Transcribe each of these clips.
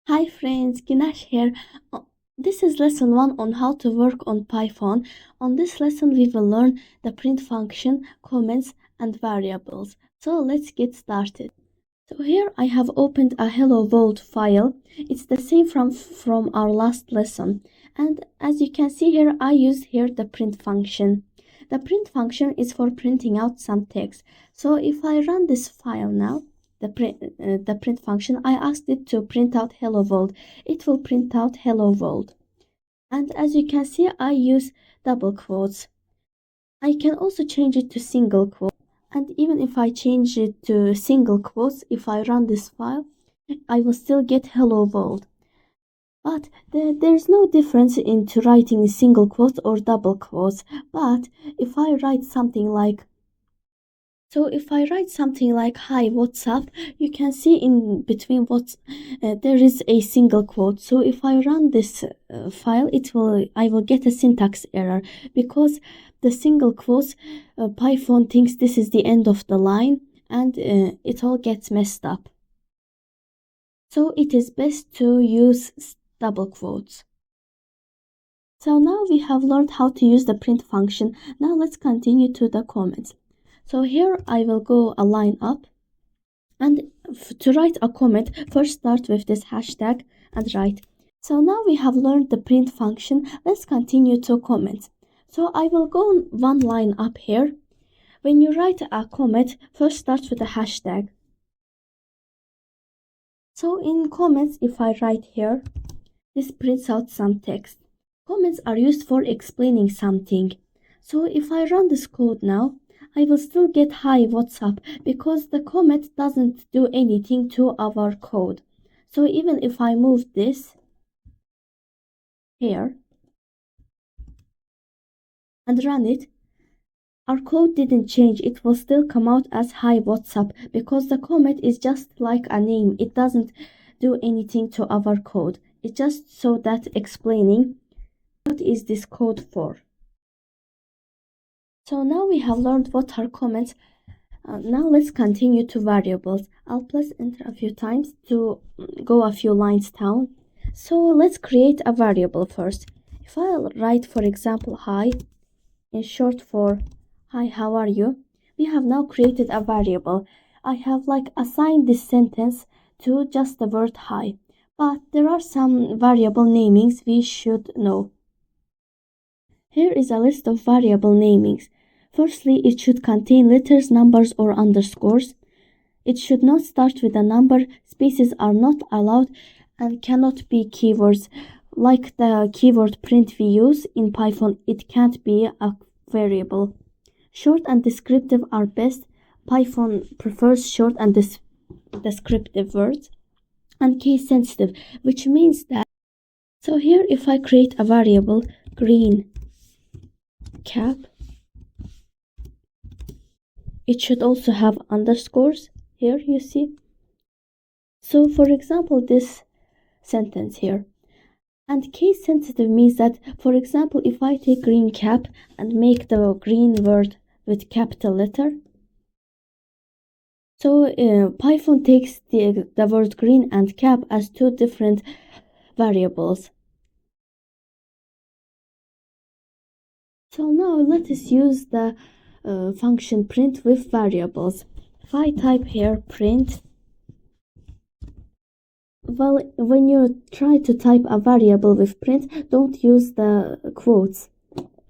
Hi friends, Ginash here. This is lesson 1 on how to work on Python. On this lesson we will learn the print function, comments and variables. So let's get started. So here I have opened a hello world file. It's the same from our last lesson. And as you can see here, I use here the print function. The print function is for printing out some text. So if I run this file now, the print function, I asked it to print out hello world. It will print out hello world. And as you can see, I use double quotes. I can also change it to single quotes. And even if I change it to single quotes, if I run this file, I will still get hello world. But there's no difference into writing single quotes or double quotes. But if I write something like hi, what's up? You can see in between there is a single quote. So if I run this file, I will get a syntax error because the single quotes, Python thinks this is the end of the line and it all gets messed up. So it is best to use double quotes. So now we have learned how to use the print function. Now let's continue to the comments. So here I will go a line up, and to write a comment, first start with this hashtag and write. So now we have learned the print function. Let's continue to comments. So I will go one line up here. When you write a comment, first start with a hashtag. So in comments, if I write here, this prints out some text. Comments are used for explaining something. So if I run this code now, I will still get hi, what's up, because the comment doesn't do anything to our code. So even if I move this here and run it, our code didn't change. It will still come out as hi, what's up, because the comment is just like a name. It doesn't do anything to our code. It's just so that explaining what is this code for. So now we have learned what are comments. Now let's continue to variables. I'll press enter a few times to go a few lines down. So let's create a variable first. If I write, for example, hi, in short for hi, how are you? We have now created a variable. I have assigned this sentence to just the word hi. But there are some variable namings we should know. Here is a list of variable namings. Firstly, it should contain letters, numbers, or underscores. It should not start with a number. Spaces are not allowed and cannot be keywords. Like the keyword print we use in Python, it can't be a variable. Short and descriptive are best. Python prefers short and descriptive words. And case sensitive, which means that. So here, if I create a variable green cap, it should also have underscores. Here you see. So for example, this sentence here. And case sensitive means that, for example, if I take green cap and make the green word with capital letter, so Python takes the word green and cap as two different variables. So now let us use the function print with variables. If I type here print, well, when you try to type a variable with print, don't use the quotes,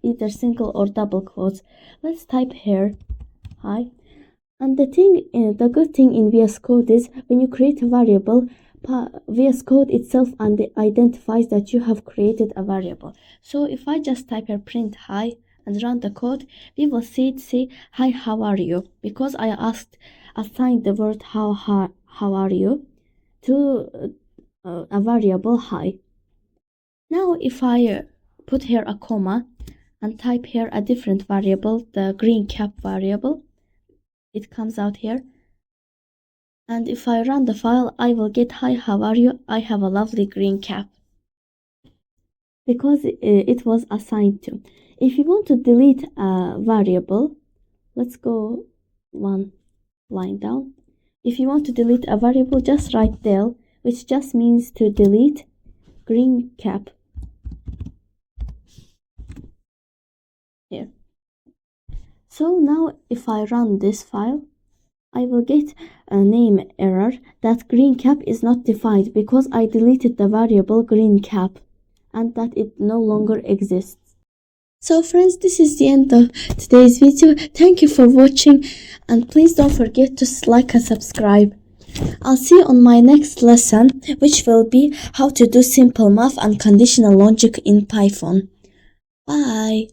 either single or double quotes. Let's type here hi. And the good thing in VS Code is when you create a variable, VS Code itself identifies that you have created a variable. So if I just type here print hi and run the code, we will see it say hi, how are you? Because I assigned the word how are you to a variable hi. Now if I put here a comma and type here a different variable, the green cap variable, it comes out here. And if I run the file, I will get hi, how are you? I have a lovely green cap. Because it was assigned to. If you want to delete a variable, let's go one line down. If you want to delete a variable, just write del which just means to delete green cap. Here. So now if I run this file, I will get a name error that green cap is not defined because I deleted the variable green cap and that it no longer exists. So friends, this is the end of today's video. Thank you for watching and please don't forget to like and subscribe. I'll see you on my next lesson, which will be how to do simple math and conditional logic in Python. Bye.